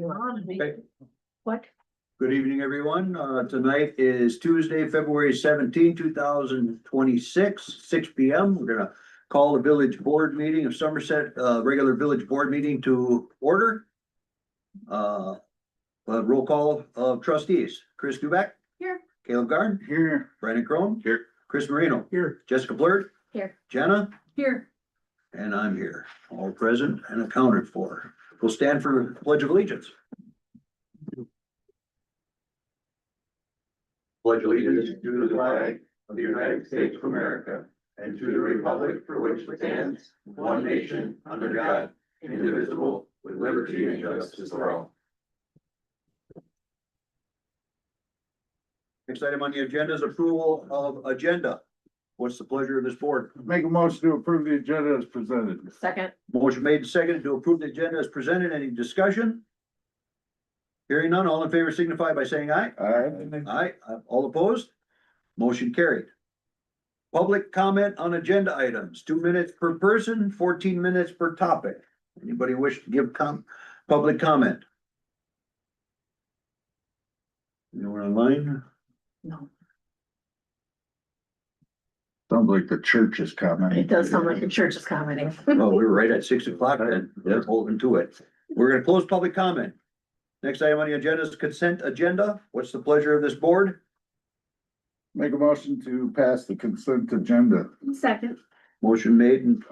Okay. What? Good evening, everyone. Tonight is Tuesday, February 17, 2026, 6 p.m. We're gonna call the village board meeting of Somerset, regular village board meeting to order. Roll call of trustees, Chris Duback. Here. Caleb Garn. Here. Brandon Crone. Here. Chris Marino. Here. Jessica Blurt. Here. Jenna. Here. And I'm here, all present and accounted for. We'll stand for pledge of allegiance. Pledge Allegiance to the flag of the United States of America and to the republic for which it stands, one nation, under God, indivisible, with liberty and justice for all. Next item on the agenda is approval of agenda. What's the pleasure of this board? Make a motion to approve the agenda as presented. Second. Motion made and seconded to approve the agenda as presented. Any discussion? Hearing none, all in favor signify by saying aye. Aye. All opposed? Motion carried. Public comment on agenda items, 2 minutes per person, 14 minutes per topic. Anybody wish to give public comment? Anyone online? No, Sounds like the church is coming. it does sound like the church is commenting. Oh, we were right at 6 o'clock then. They're holding to it. We're gonna close public comment. Next item on the agenda is consent agenda. What's the pleasure of this board? Make a motion to pass the consent agenda. Second. Motion made and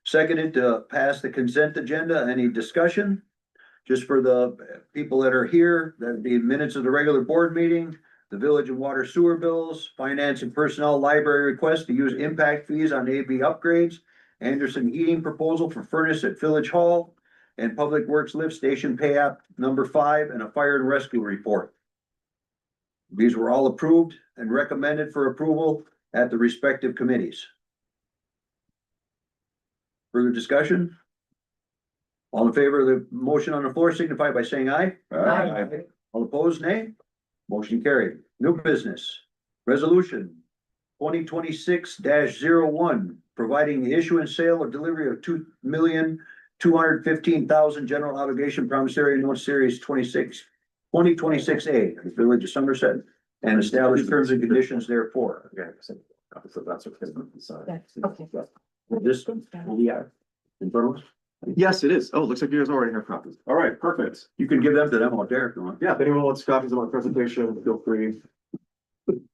seconded to pass the consent agenda. Any discussion? Just for the people that are here, that'd be minutes of the regular board meeting, the village and water sewer bills, finance and personnel library request to use impact fees on AV upgrades, Anderson heating proposal for furnace at Village Hall, and Public Works lift station pay app number 5, and a fire and rescue report. These were all approved and recommended for approval at the respective committees. Further discussion? All in favor of the motion on the floor signify by saying aye. Aye. All opposed, nay. Motion carried. New business. Resolution 2026-01, providing the issue and sale or delivery of 2,215,000 general obligation promissory note series 2026A, the village of Somerset, and establish terms and conditions therefore. Okay, so that's what. Okay. This, yeah, in front of us. Yes, it is. Oh, it looks like you guys already have copies. All right, perfect. You can give them to them out there if you want. Yeah, if anyone wants copies of my presentation, feel free. You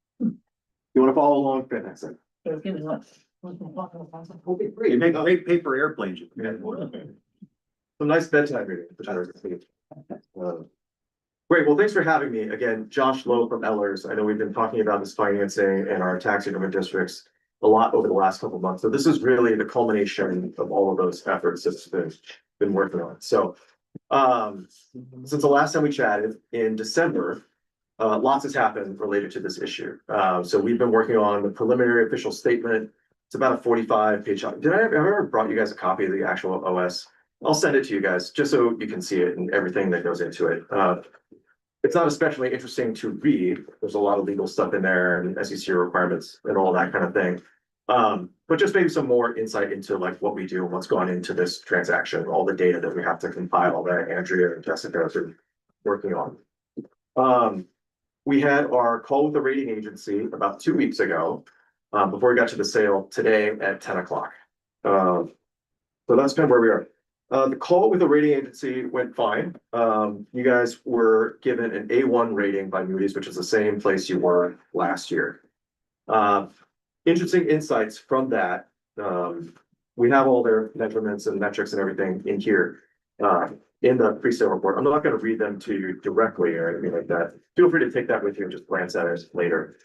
want to follow along, fantastic. They make great paper airplanes. Some nice bedtime reading. Great, well, thanks for having me. Again, Josh Lowe from Ellers. I know we've been talking about this financing and our tax increment districts a lot over the last couple of months. So this is really the culmination of all of those efforts that's been working on. So since the last time we chatted in December, lots has happened related to this issue. So we've been working on the preliminary official statement. It's about a 45-page. Did I ever brought you guys a copy of the actual OS? I'll send it to you guys just so you can see it and everything that goes into it. It's not especially interesting to read. There's a lot of legal stuff in there and SEC requirements and all that kind of thing. But just maybe some more insight into like what we do and what's gone into this transaction, all the data that we have to compile that Andrea and Jessica have been working on. We had our call with the rating agency about 2 weeks ago, before we got to the sale today at 10 o'clock. So that's kind of where we are. The call with the rating agency went fine. You guys were given an A1 rating by Moody's, which is the same place you were last year. Interesting insights from that. We have all their measurements and metrics and everything in here, in the pre-sale report. I'm not going to read them to you directly or anything like that. Feel free to take that with you and just glance at it later.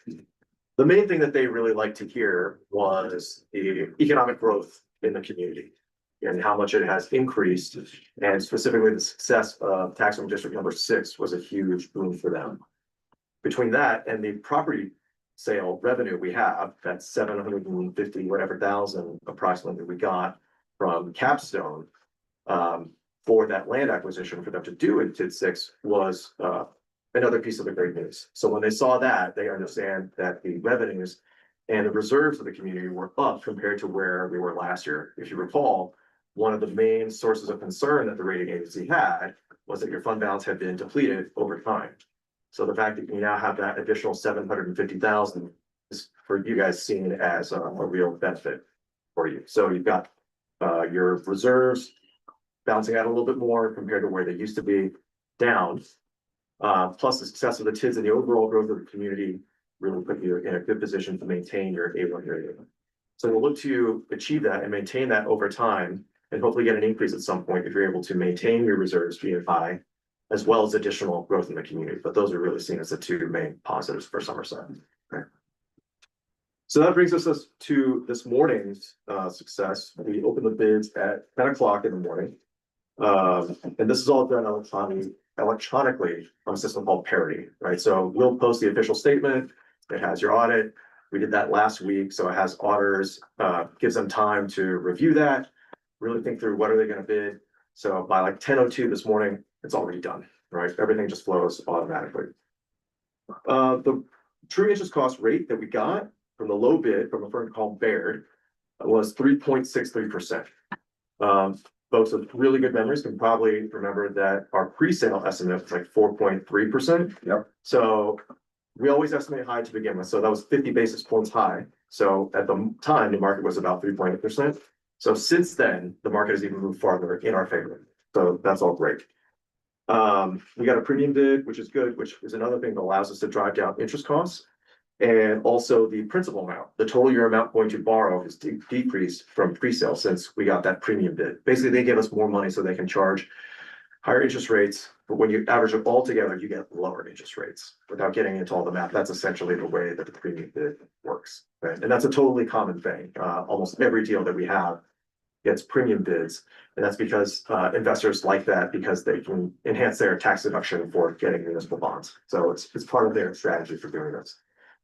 The main thing that they really liked to hear was the economic growth in the community and how much it has increased, and specifically the success of tax increment district number 6 was a huge boom for them. Between that and the property sale revenue we have, that's 750 whatever thousand approximately we got from Capstone for that land acquisition for them to do in TID 6 was another piece of the great news. So when they saw that, they understand that the revenues and the reserves of the community were up compared to where we were last year. If you recall, one of the main sources of concern that the rating agency had was that your fund balance had been depleted over time. So the fact that you now have that additional 750,000 is for you guys seen as a real benefit for you. So you've got your reserves bouncing out a little bit more compared to where they used to be, down. Plus the success of the TIDs and the overall growth of the community really put you in a good position to maintain your A1 rating. So we'll look to achieve that and maintain that over time and hopefully get an increase at some point if you're able to maintain your reserves being high, as well as additional growth in the community. But those are really seen as the two main positives for Somerset. Okay. So that brings us to this morning's success. We opened the bids at 10 o'clock in the morning. And this is all done electronically on a system called Parity, right? So we'll post the official statement. It has your audit. We did that last week, so it has auditors, gives them time to review that, really think through what are they gonna bid. So by like 10:02 this morning, it's already done, right? Everything just flows automatically. The true interest cost rate that we got from the low bid from a firm called Baird was 3.63%. Folks with really good memories can probably remember that our pre-sale estimate was like 4.3%. Yep. So we always estimate high to begin with, so that was 50 basis points high. So at the time, the market was about 3.8%. So since then, the market has even moved farther in our favor. So that's all great. We got a premium bid, which is good, which is another thing that allows us to drive down interest costs. And also the principal amount, the total year amount going to borrow is decreased from pre-sale since we got that premium bid. Basically, they give us more money so they can charge higher interest rates, but when you average it all together, you get lower interest rates. Without getting into all the math, that's essentially the way that the premium bid works. Right? And that's a totally common thing. Almost every deal that we have gets premium bids, and that's because investors like that because they can enhance their tax deduction for getting municipal bonds. So it's part of their strategy for doing this.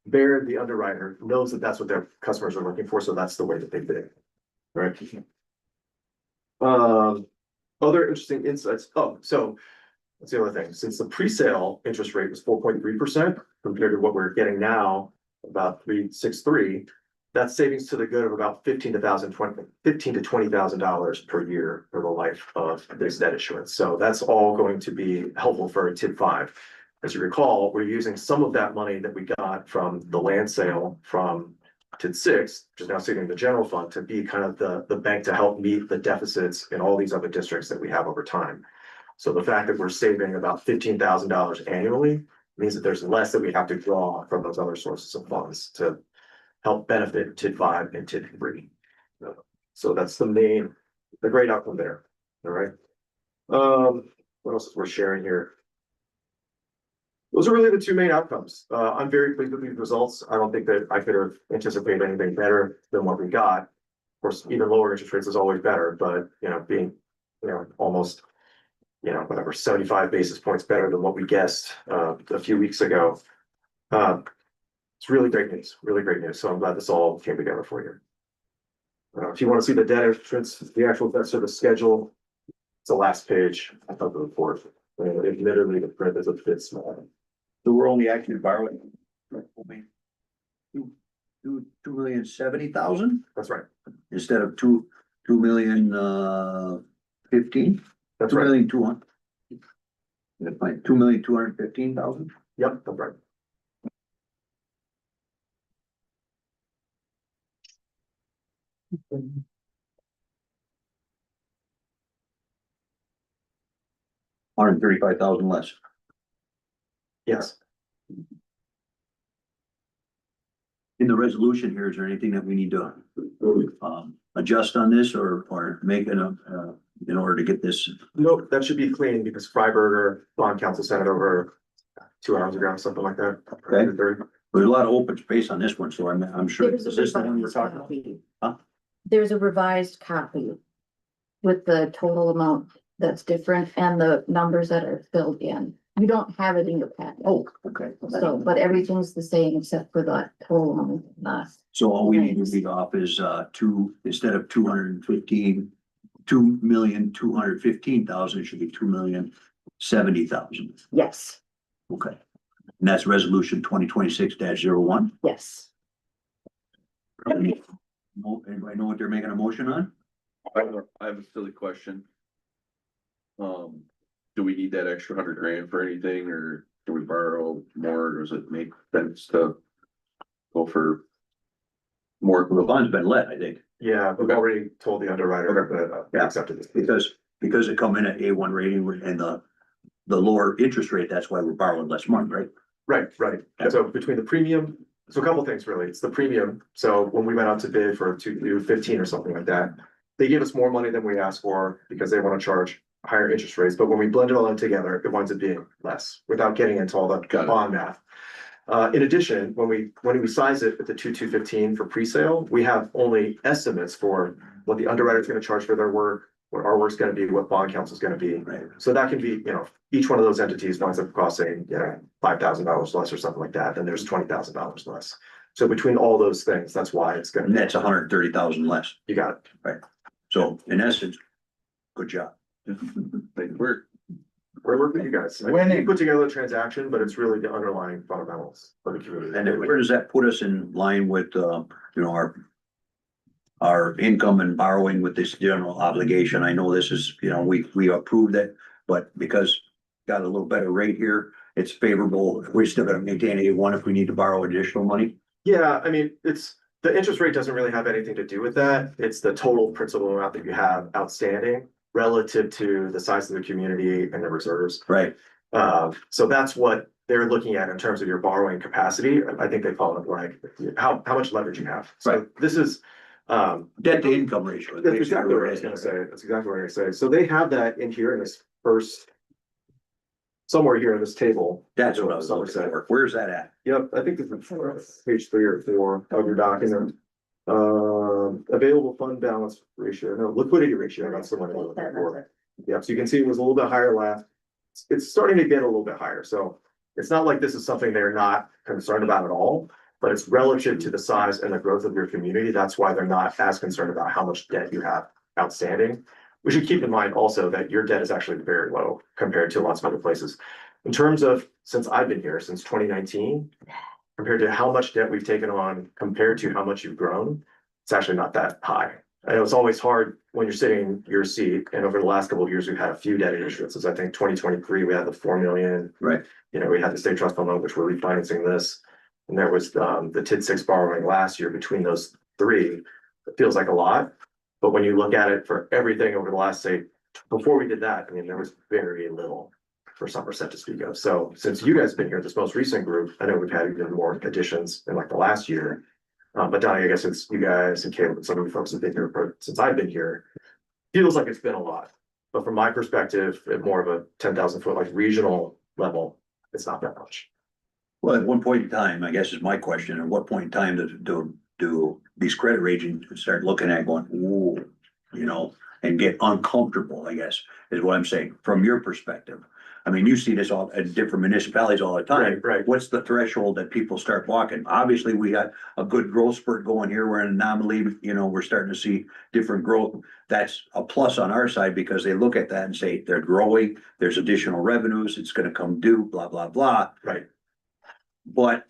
Baird, the underwriter, knows that that's what their customers are looking for, so that's the way that they bid. Right. Other interesting insights. Oh, so that's the other thing. Since the pre-sale interest rate was 4.3% compared to what we're getting now, about 3.63, that's savings to the good of about $15,000 to $20,000 per year for the life of this debt issuance. So that's all going to be helpful for TID 5. As you recall, we're using some of that money that we got from the land sale from TID 6, which is now sitting in the general fund, to be kind of the bank to help meet the deficits in all these other districts that we have over time. So the fact that we're saving about $15,000 annually means that there's less that we have to draw from those other sources of funds to help benefit TID 5 and TID 3. So that's the great outcome there. All right. What else is worth sharing here? Those are really the two main outcomes. I'm very pleased with these results. I don't think that I could have anticipated anything better than what we got. Of course, even lower interest rates is always better, but being, almost, whatever, 75 basis points better than what we guessed a few weeks ago. It's really great news, really great news. So I'm glad this all came together for you. If you want to see the debt issuance, the actual debt service schedule, it's the last page of the report. Admittedly, the print is a bit small. So we're only actually borrowing two million 70,000 That's right. instead of two million 15. That's 2 right. million 200. That's fine. 2,215,000. Yep, that's right. $135,000 less. Yes. In the resolution here, is there anything that we need to adjust on this or make in order to get this? Nope, that should be clean because Freiberger bond council sent it over 2 hours ago, something like that. Okay. There's a lot of open space on this one, so I'm sure. There's Is a this the one we're revised talking about? copy. Huh? There's a revised copy with the total amount that's different and the numbers that are filled in. You don't have it in your packet. Oh, okay. So, but everything's the same except for the total amount. So all we need to read off is instead of 2,215,000, it should be 2,070,000. Yes, Okay. And that's resolution 2026-01. yes. Anybody know what they're making a motion on? I have a silly question. do we need that extra $100,000 for anything, or do we borrow more, or does it make sense to go for more? The bond's been let, I think, Yeah, we've Okay. already told the underwriter that we Yeah. accepted this. because it come in at A1 rating and the lower interest rate, that's why we're borrowing less money, right? Right, right. So between the premium, so a couple things really. It's the premium. So when we went out to bid for 215 or something like that, they gave us more money than we asked for because they want to charge higher interest rates. But when we blend it all in together, it winds up being less without getting into all the Got it. bond math. In addition, when we size it at the 215 for pre-sale, we have only estimates for what the underwriter's going to charge for their work, what our work's going to be, what bond counsel's going to be. Right. So that can be, each one of those entities winds up costing, $5,000 less or something like that, then there's $20,000 less. So between all those things, that's why it's gonna And be, that's 130,000 less. you got it. So in essence, good job. They work. We're working with you guys. We Winning. put together a transaction, but it's really the underlying fundamentals of the community. And then where does that put us in line with, our income and borrowing with this general obligation? I know this is, we approved it, but because got a little better rate here, it's favorable. We're still gonna maintain A1 if we need to borrow additional money. Yeah, I mean, the interest rate doesn't really have anything to do with that. It's the total principal amount that you have outstanding relative to the size of the community and the reserves. Right. So that's what they're looking at in terms of your borrowing capacity. I think they call it like how much leverage you have. So Right. this is, Debt to income ratio. that's exactly what I was gonna say. That's exactly what I was gonna say. So they have that in here in this first, somewhere here in this table. That's what I was looking Somerset. for. Where's that at? Yep, I think it's page 3 or 4 of your document. Available fund balance ratio, no, liquidity ratio, that's the one I'm looking for. Yep, so you can see it was a little bit higher last. It's starting to get a little bit higher, so it's not like this is something they're not concerned about at all. But it's relative to the size and the growth of your community. That's why they're not as concerned about how much debt you have outstanding. We should keep in mind also that your debt is actually very low compared to lots of other places. In terms of, since I've been here, since 2019, compared to how much debt we've taken on compared to how much you've grown, it's actually not that high. I know it's always hard when you're sitting in your seat, and over the last couple of years, we've had a few debt issuances. I think 2023, we had the 4 million. Right. We had the state trust fund loan, which we're refinancing this. And there was the TID 6 borrowing last year. Between those three, it feels like a lot. But when you look at it for everything over the last, say, before we did that, I mean, there was very little for Somerset to speak of. So since you guys have been here, this most recent group, I know we've had even more additions in like the last year. But Donnie, I guess it's you guys and Caleb and some of you folks have been here since I've been here. Feels like it's been a lot. But from my perspective, at more of a 10,000 foot like regional level, it's not that much. Well, at one point in time, I guess is my question, at what point in time do these credit ratings start looking at going, ooh, and get uncomfortable, I guess, is what I'm saying, from your perspective. I mean, you see this all at different municipalities all the time. Right. What's the threshold that people start walking? Obviously, we got a good growth spurt going here. We're in an anomaly, we're starting to see different growth. That's a plus on our side because they look at that and say, they're growing, there's additional revenues, it's gonna come due, blah, blah, blah. Right. But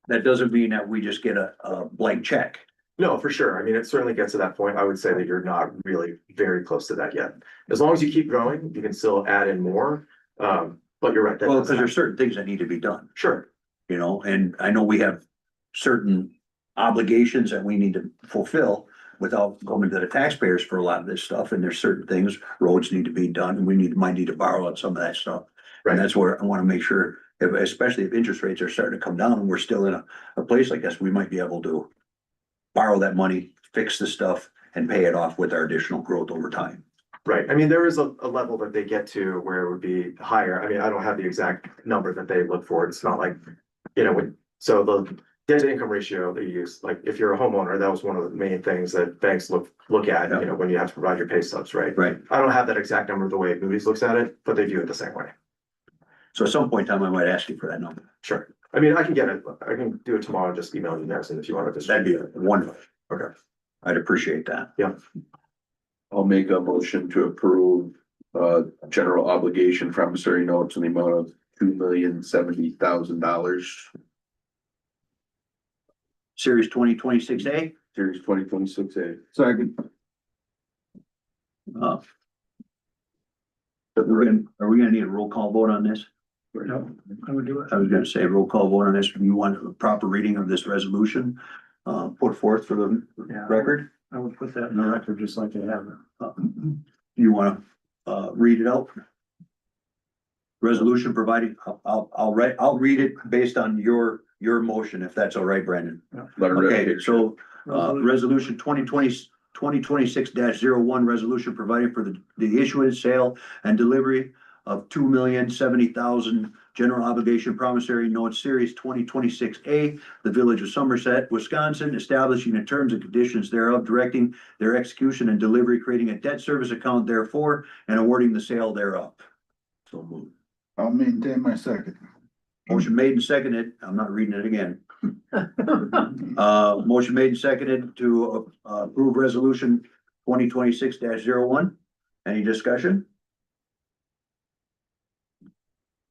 that doesn't mean that we just get a blank check. No, for sure. I mean, it certainly gets to that point. I would say that you're not really very close to that yet. As long as you keep growing, you can still add in more. But you're right. that Well, does because there's happen. certain things that need to be done, Sure, and I know we have certain obligations that we need to fulfill without going to the taxpayers for a lot of this stuff. And there's certain things, roads need to be done, and might need to borrow on some of that stuff. Right. And that's where I want to make sure, especially if interest rates are starting to come down and we're still in a place like this, we might be able to borrow that money, fix the stuff, and pay it off with our additional growth over time. right. I mean, there is a level that they get to where it would be higher. I mean, I don't have the exact number that they look for. It's not like, so the debt to income ratio they use, like if you're a homeowner, that was one of the main things that banks look at, Yeah. when you have to provide your pay stubs, right? Right. I don't have that exact number the way Moody's looks at it, but they view it the same way. So at some point in time, I might ask you for that number. Sure. I mean, I can get it. I can do it tomorrow. Just email you next, and if you want to just. That'd be wonderful. Okay. I'd appreciate that. I'll make a motion to approve general obligation promissory notes in the amount of $2,070,000. Series 2026A, Series 2026A. Second. Are we gonna need a roll call vote on this? No, I would do it. I was gonna say roll call vote on this. You want a proper reading of this resolution, put forth for the Yeah. record? I would put that in the record just like they have it. You wanna, read it out? Resolution providing, I'll read it based on your motion, if that's all right, Brandon. Letter Okay, dedication. so, resolution 2026-01, resolution providing for the issuance, sale, and delivery of 2,070,000 general obligation promissory notes series 2026A, the village of Somerset, Wisconsin, establishing the terms and conditions thereof, directing their execution and delivery, creating a debt service account therefore, and awarding the sale thereof. So moved. I'll maintain my second. Motion made and seconded. I'm not reading it again. Motion made and seconded to approve resolution 2026-01. Any discussion?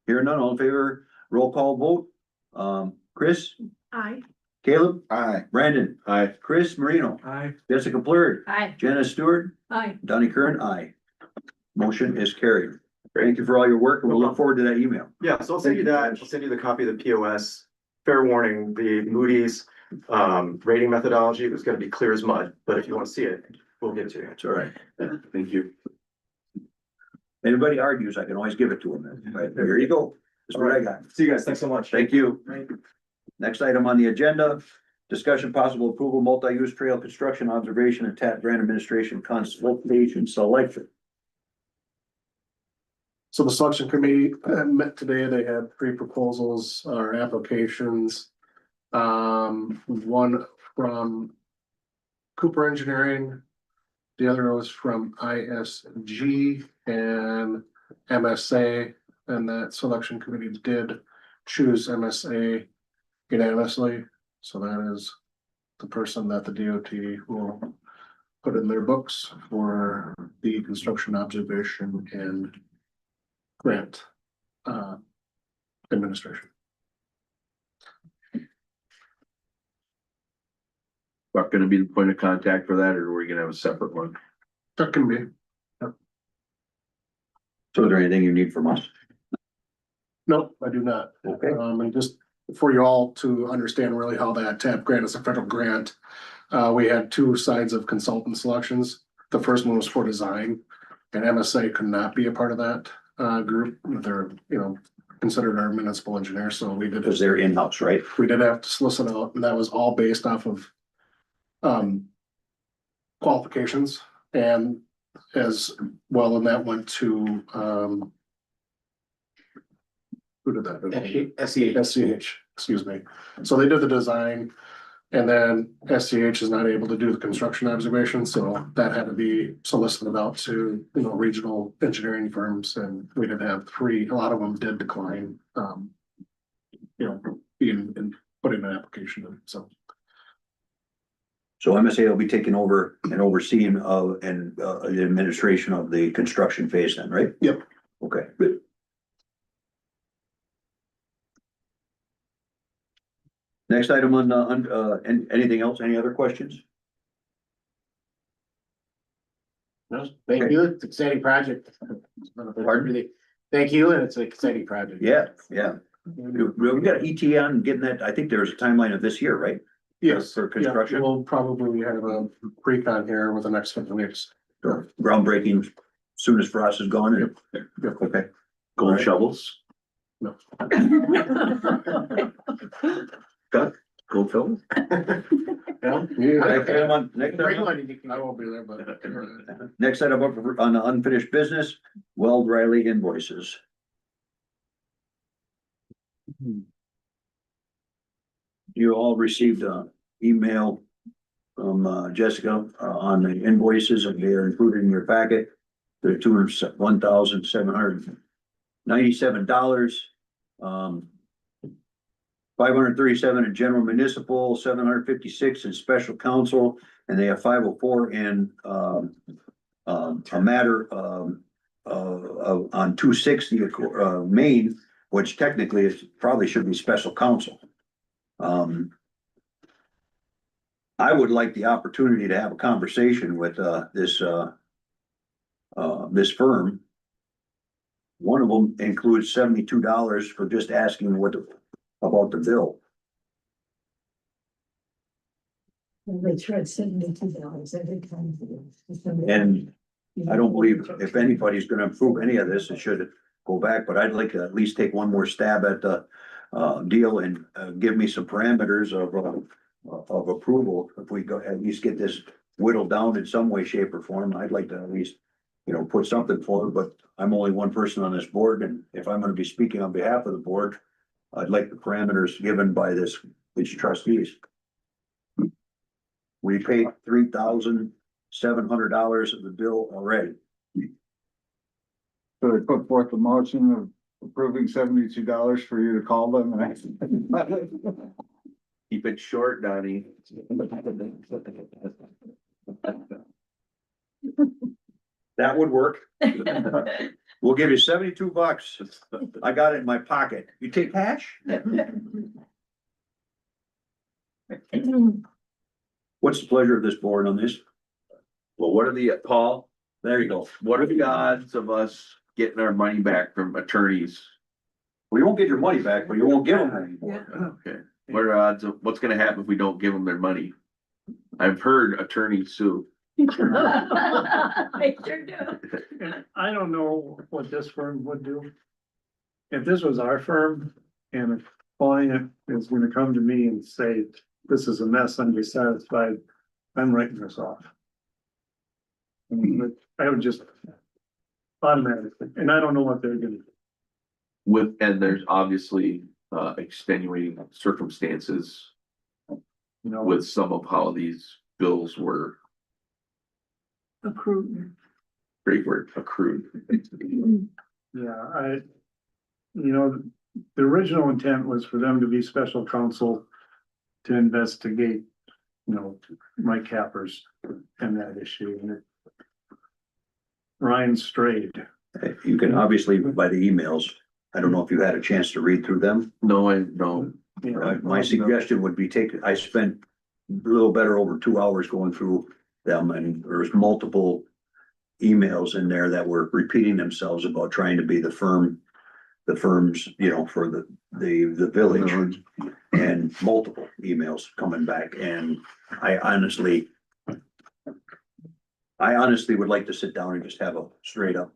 Hearing none, all in favor, roll call vote. Chris, Aye. Caleb, Aye. Brandon, Aye. Chris Marino, Aye. Jessica Flurry, Aye. Janice Stewart, Aye. Donnie Kern, aye. Motion is carried. Thank you for all your work and we'll look forward to that email. Yeah, so I'll send you that. I'll send you the copy of the POS. Fair warning, the Moody's rating methodology was gonna be clear as mud, but if you want to see it, we'll give it to you. It's all right. Thank you. Anybody argues, I can always give it to them. Right, there you go. That's what I got. See you guys. Thanks so much. Thank you. Next item on the agenda, discussion possible approval, multi-use trail construction observation and TAP grant administration consultation selection. So the selection committee met today. They had 3 proposals or applications. One from Cooper Engineering. The other was from ISG and MSA. And that selection committee did choose MSA unanimously. So that is the person that the DOT will put in their books for the construction observation and grant administration. Not gonna be the point of contact for that, or are we gonna have a separate one? That can be. So is there anything you need from us? No, I do not. Okay. And just for you all to understand really how that TAP grant is a federal grant. We had 2 sides of consultant selections. The first one was for design, and MSA could not be a part of that group. They're, considered our municipal engineer, so we did. Because they're in-house, right? We did have to solicit out, and that was all based off of qualifications, and as well, and that went to who did that? SCH, excuse me. So they did the design, and then SCH is not able to do the construction observation, so that had to be solicited out to, regional engineering firms, and we did have 3, a lot of them did decline. Being and putting an application in, so. So MSA will be taking over and overseeing of and the administration of the construction phase then, right? Yep. Okay, good. Next item on anything else? Any other questions? No, thank you. It's an exciting project. Pardon? Thank you, and it's an exciting project. Yeah. We got ETA on getting that. I think there's a timeline of this year, right? Yes. For construction? Yeah, we'll probably have a pre-con here with the next couple of weeks. Groundbreaking soon as Frost is gone. and- Okay. Gold Alright. shovels, No. gold fill? Well, Next item on- next bring item- one, you can- I won't be there, but. Next item up on the unfinished business, Weld Riley invoices. You all received an email from Jessica on the invoices, and they are included in your packet. They're $1,797. 537 in general municipal, 756 in special counsel, and they have 504 in a matter of on 260 Main, which technically is probably should be special counsel. I would like the opportunity to have a conversation with this firm One of them includes $72 for just asking about the bill. They tried $72 every time. And I don't believe if anybody's gonna approve any of this, it should go back, but I'd like to at least take one more stab at the deal and give me some parameters of approval. If we go, at least get this whittled down in some way, shape or form, I'd like to at least, put something forward, but I'm only one person on this board, and if I'm gonna be speaking on behalf of the board, I'd like the parameters given by these trustees. We paid $3,700 of the bill already. So they put forth the motion of approving $72 for you to call them and. Keep it short, Donnie. That would work. We'll give you $72. I got it in my pocket. You take cash? What's the pleasure of this board on this? Well, what are Paul, There you go. what are the odds of us getting our money back from attorneys? Well, you won't get your money back, but you won't give them anymore. Okay, what are odds of, what's gonna happen if we don't give them their money? I've heard attorneys sue. I sure do. And I don't know what this firm would do. If this was our firm and a client is gonna come to me and say, this is a mess, I'm dissatisfied, I'm writing this off. But I would just automatically, and I don't know what they're gonna do. And there's obviously extenuating circumstances You know, with some of how these bills were, Approved. great word, accrued. yeah, the original intent was for them to be special counsel to investigate, Mike Cappers and that issue, and Ryan strayed. You can obviously, by the emails, I don't know if you had a chance to read through them. No. My suggestion would be I spent a little better over 2 hours going through them, and there was multiple emails in there that were repeating themselves about trying to be the firms, for the village, and multiple emails coming back, and I honestly would like to sit down and just have a straight up,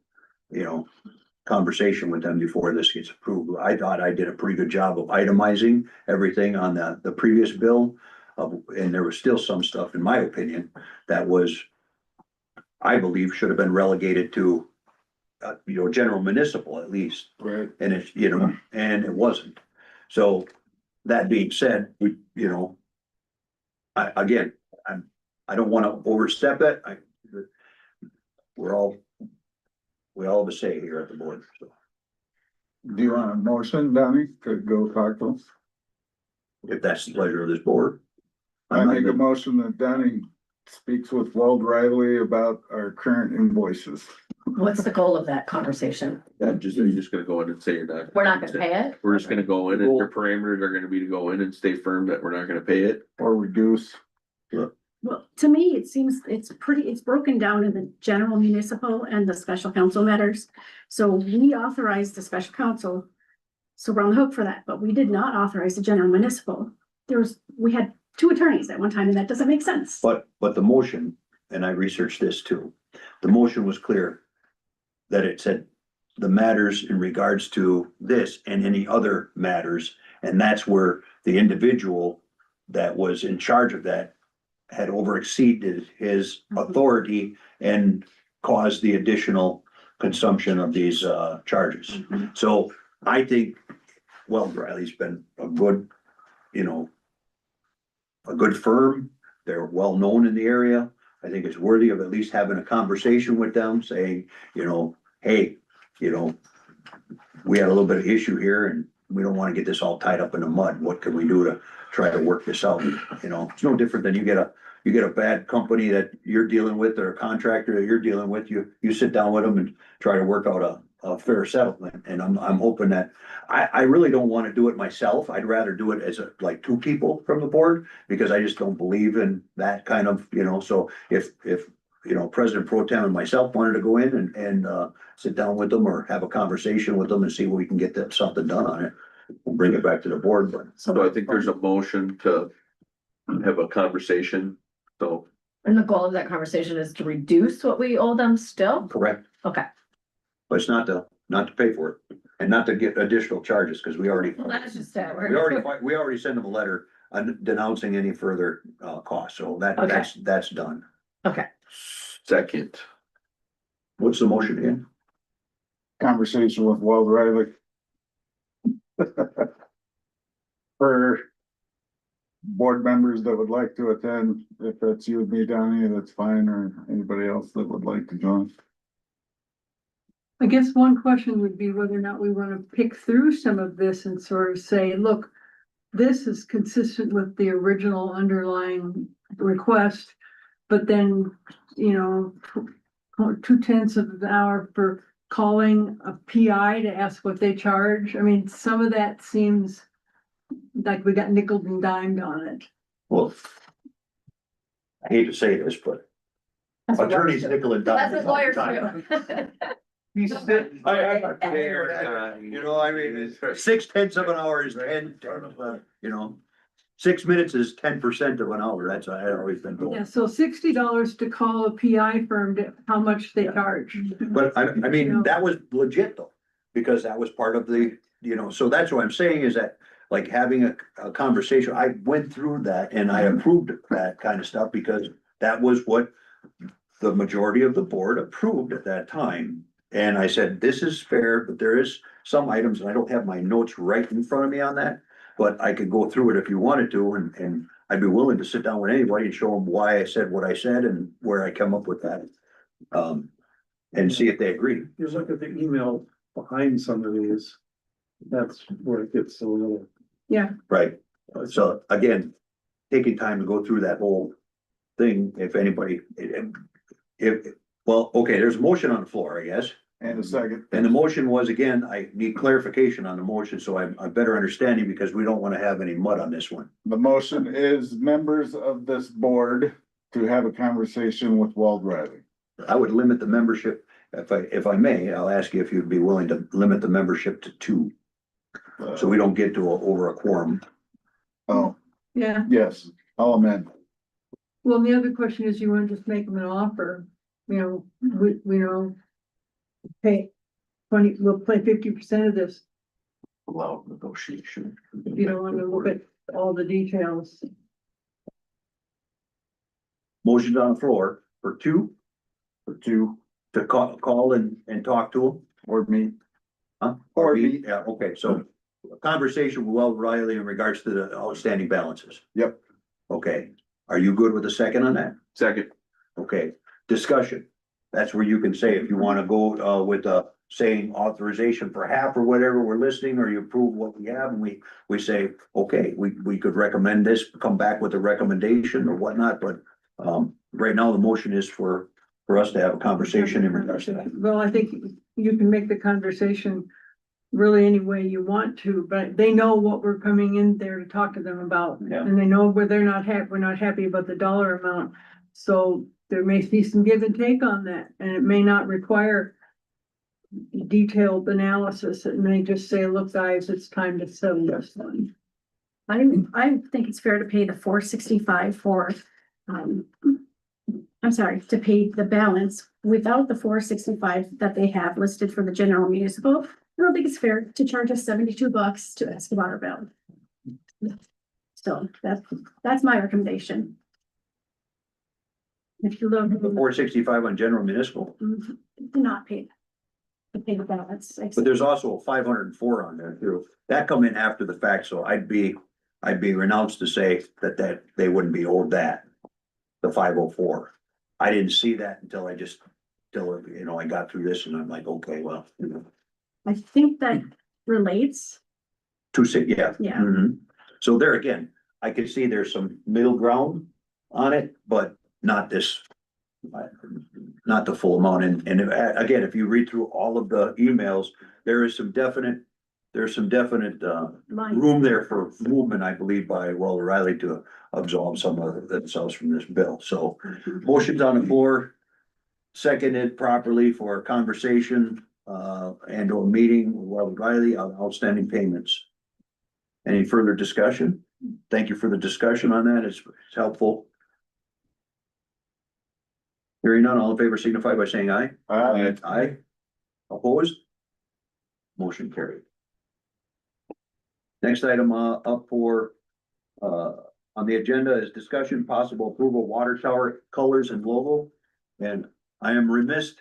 conversation with them before this gets approved. I thought I did a pretty good job of itemizing everything on the previous bill. And there was still some stuff, in my opinion, that was, I believe, should have been relegated to, general municipal at least. Right. And it's, and it wasn't. So that being said, I don't wanna overstep it. We all have a say here at the board, so. Do you want a motion, Donnie, to go talk to them? If that's the pleasure of this board. I make a motion that Donnie speaks with Weld Riley about our current invoices. What's the goal of that conversation? You're just gonna go in and say you're not. We're not gonna pay it? We're just gonna go in and your parameters are gonna be to go in and stay firm that we're not gonna pay it. Or reduce. Well, to me, it seems it's broken down in the general municipal and the special counsel matters. So we authorized the special counsel. So we're on the hook for that, but we did not authorize the general municipal. We had 2 attorneys at one time, and that doesn't make sense. But the motion, and I researched this too, the motion was clear. That it said the matters in regards to this and any other matters, and that's where the individual that was in charge of that had overexceeded his authority and caused the additional consumption of these charges. So I think Weld Riley's been a good, a good firm. They're well known in the area. I think it's worthy of at least having a conversation with them, saying, hey, we had a little bit of issue here and we don't want to get this all tied up in the mud. What can we do to try to work this out? It's no different than you get a bad company that you're dealing with or a contractor that you're dealing with. You sit down with them and try to work out a fair settlement. And I'm hoping that I really don't want to do it myself. I'd rather do it as like 2 people from the board, because I just don't believe in that kind of, so if you know, President Pro Tem and myself wanted to go in and sit down with them or have a conversation with them and see if we can get that, something done on it. We'll bring it back to the board, but So I think there's a motion to have a conversation, so. And the goal of that conversation is to reduce what we owe them still? correct. Okay. But it's not to pay for it and not to get additional charges, because we already. Well, that's just it. We already sent them a letter denouncing any further costs, so Okay. that's done. Okay. Second, What's the motion again? Conversation with Weld Riley. For board members that would like to attend, if that's you and me, Donnie, that's fine, or anybody else that would like to join. I guess one question would be whether or not we want to pick through some of this and sort of say, look, this is consistent with the original underlying request, but then, you know, 2/10 of an hour for calling a PI to ask what they charge. I mean, some of that seems like we got nickeled and dimed on it. Well, I hate to say this, but attorneys nickel and dime. That's a lawyer too. He's sitting. You know, I mean, it's 6/10 of an hour is 10, you know, 6 minutes is 10% of an hour. That's what I always been Yeah, told. so $60 to call a PI firm to how much they charge. But I mean, that was legit though, because that was part of the, you know, so that's what I'm saying is that like having a conversation, I went through that and I approved that kind of stuff because that was what the majority of the board approved at that time. And I said, this is fair, but there is some items, and I don't have my notes right in front of me on that. But I could go through it if you wanted to, and I'd be willing to sit down with anybody and show them why I said what I said and where I come up with that. And see if they agree. You look at the email behind some of these, that's where it gets a little. Right, so again, taking time to go through that whole thing, if anybody, well, okay, there's a motion on the floor, I guess. And a second. And the motion was, again, I need clarification on the motion, so I'm better understanding because we don't wanna have any mud on this one. The motion is members of this board to have a conversation with Weld Riley. I would limit the membership, if I may, I'll ask you if you'd be willing to limit the membership to 2, so we don't get to over a quorum. Oh, Yeah, yes, I'll amend. well, the other question is, you want to just make them an offer, you know, we know. Pay 20, we'll play 50% of this, allow negotiation. you don't want to look at all the details. Motion's on the floor for 2, For 2, to call and talk to them. or me. Huh? Or me. Yeah, okay, so a conversation with Weld Riley in regards to the outstanding balances. Yep. Okay, are you good with a second on that? Second, Okay, discussion. That's where you can say if you wanna go with saying authorization for half or whatever, we're listening, or you approve what we have and we say, okay, we could recommend this, come back with a recommendation or whatnot, but right now the motion is for us to have a conversation in regards to that. Well, I think you can make the conversation really any way you want to, but they know what we're coming in there to talk to them about. Yeah. And they know where we're not happy about the dollar amount, so there may be some give and take on that, and it may not require detailed analysis. It may just say, look, guys, it's time to settle this one. I think it's fair to pay the $465 for, I'm sorry, to pay the balance without the $465 that they have listed for the general municipal. I don't think it's fair to charge us $72 to ask about our bill. So that's my recommendation. If you look, 465 on general municipal, do not pay. To pay the balance. but there's also a 504 on there too. That come in after the fact, so I'd be renounced to say that they wouldn't be owed that. The 504. I didn't see that until I got through this and I'm like, okay, well, you know. I think that relates. 26, yeah. Yeah. Mhm. So there again, I can see there's some middle ground on it, but not this. Not the full amount. And again, if you read through all of the emails, there's some definite room there for movement, I believe, by Weld Riley to absolve some of themselves from this bill. So motion's on the floor seconded properly for a conversation, and or meeting with Robert Riley on outstanding payments. Any further discussion? Thank you for the discussion on that. It's helpful. Hearing none, all in favor signify by saying aye. Aye. Opposed? Motion carried. Next item, up for, on the agenda is discussion possible approval water tower colors and logo. And I am remiss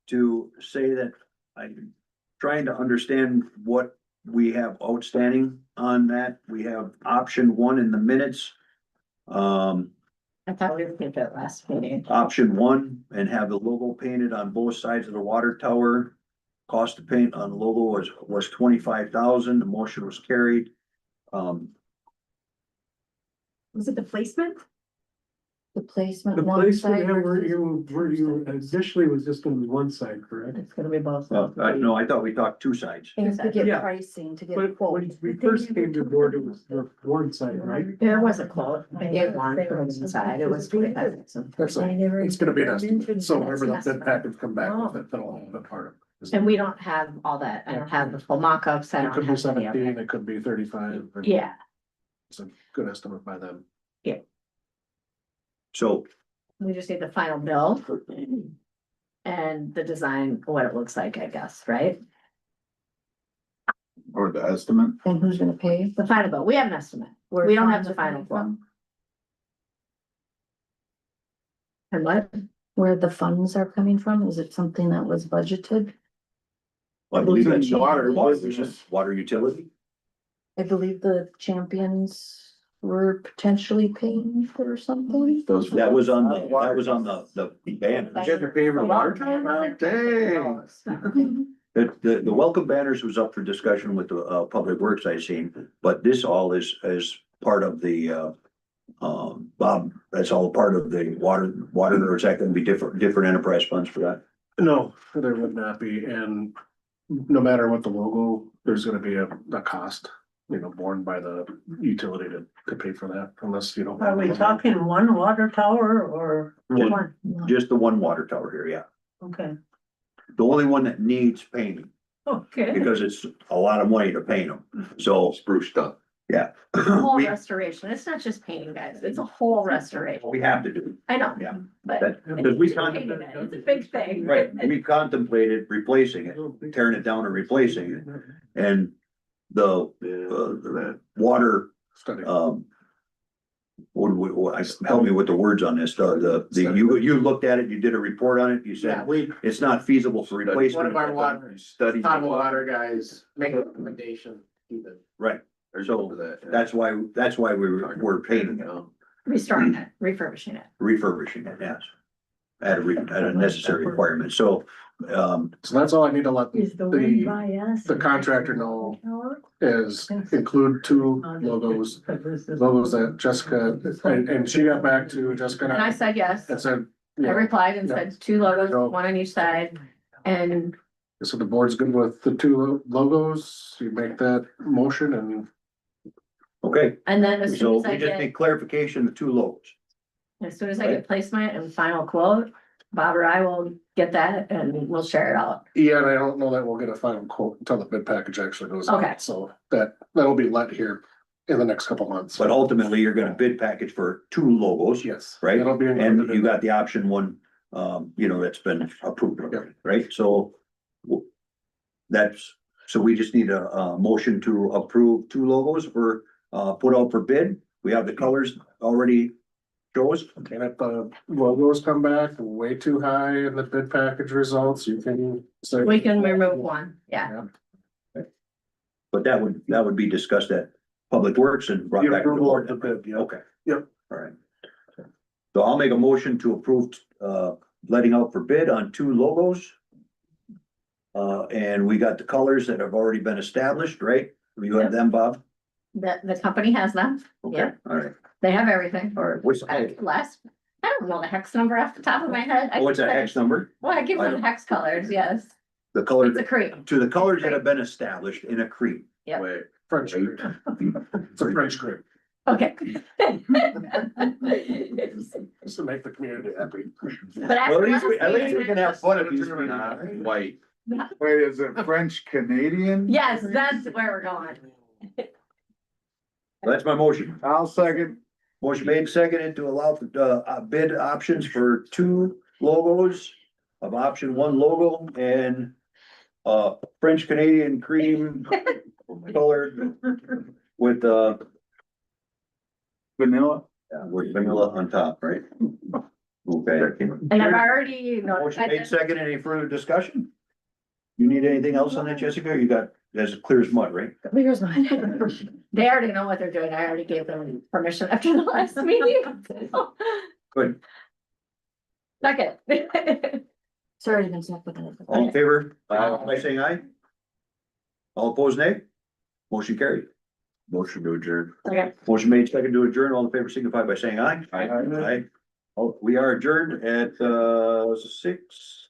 to say that I'm trying to understand what we have outstanding on that. We have option one in the minutes. I thought we did that last meeting. Option one, and have the logo painted on both sides of the water tower. Cost to paint on the logo was 25,000. The motion was carried. Was it the placement? The placement. The one place side where versus- you initially was just gonna be one side, correct? It's gonna be both. No, I thought we talked two sides. Things to get Yeah. pricing, to get But a quote. when we first came to board, it was the one side, right? It was a quote. I did one from inside. It was 25,000. It's gonna be an estimate, so whenever the bid package come back with it, that'll all be part of it. And we don't have all that. I don't have the full mock-ups. I It don't could be have any of 17, it. it could be 35. but Yeah, It's a good estimate by them. So we just need the final bill. And the design, what it looks like, I guess, right? Or the estimate. And who's gonna pay? The final bill. We have an estimate. Where We don't have funds the are final coming bill. from? And what? Where the funds are coming from? Is it something that was budgeted? I believe that's Water. water utility. I believe the champions were potentially paying for something. That was on the banner. You guys are paying for water tower now? Dang. The welcome banners was up for discussion with the Public Works I seen, but this all is part of the Bob, that's all part of the water, or is that gonna be different enterprise funds for that? No, there would not be, and no matter what the logo, there's gonna be a cost, borne by the utility to pay for that, unless, Are we talking one water tower or? One, just the one water tower here, yeah. Okay, The only one that needs painting, okay. because it's a lot of money to paint them, so, Spruced up. yeah. Whole We restoration. It's not just painting, guys. It's a whole restoration. we have to do, I know, yeah. but. That, because we It's painting contemplated, it. It's a big thing. right, we contemplated replacing it, tearing it down and replacing it. And the water, Study. help me with the words on this, you looked at it, you did a report on it, you Yeah, said we, it's not feasible for one of replacement. our water, Study. town water guys make a recommendation, keep it. Right, So that's why we're painting it, Restoring it, refurbishing it. refurbishing it, yes. At a necessary requirement, so, So that's all I need to let Is the one the by us? the contractor know is include two logos that Jessica, and she got back to Jessica. And I said yes. And said, I replied and Yeah. said 2 logos, So- 1 on each side. And so the board's good with the two logos, you make that motion and okay. then as soon So as I we just get, need clarification, the two logos. as soon as I get placement and final quote, Bob or I will get that and we'll share it out. yeah, and I don't know that we'll get a final quote until the bid package actually goes Okay. out, so that'll be let here in the next couple months. But ultimately, you're gonna bid package for two logos, Yes. right? That'll be And included in you that. got the option one, that's been approved, already, right? So so we just need a motion to approve two logos for, put out for bid. We have the colors already shows. And if the logos come back way too high in the bid package results, you can say. We can remove one, yeah. But that would be discussed at Public Works and brought The back to the approval board. of the bid, yeah. Okay. Yep. All right. So I'll make a motion to approve, letting out for bid on two logos. And we got the colors that have already been established, right? You have them, Bob? The company has them. Okay, Yeah. all right. They have everything or What's the, last, I don't know the hex number off the top of my head. I what's can that say- X number? Well, I give I them don't- hex colors, yes. The color, It's a cream. to the colors that have been established in a creek. Yep. Wait, French cream. It's a French cream. Okay. Just to make the community happy. But Well, at least we can have fun if he's Not white. Wait, is it French Canadian? Yes, that's where we're going. That's my motion. I'll second. Motion made, seconded to allow bid options for two logos of option one logo and French Canadian cream colored with with vanilla on top, right? Okay. And I've already Motion made, notified them. second. Any further discussion? You need anything else on that, Jessica? Or you got as clear as mud, right? Here's mine. They already know what they're doing. I already gave them permission after the last meeting. Good. Second. It's already been seconded. All in favor, by saying aye? All opposed, nay? Motion carried. Motion to adjourn. Okay. Motion made, second to adjourn. All in favor signify by saying aye. Aye. Aye. Oh, we are adjourned at 6:35.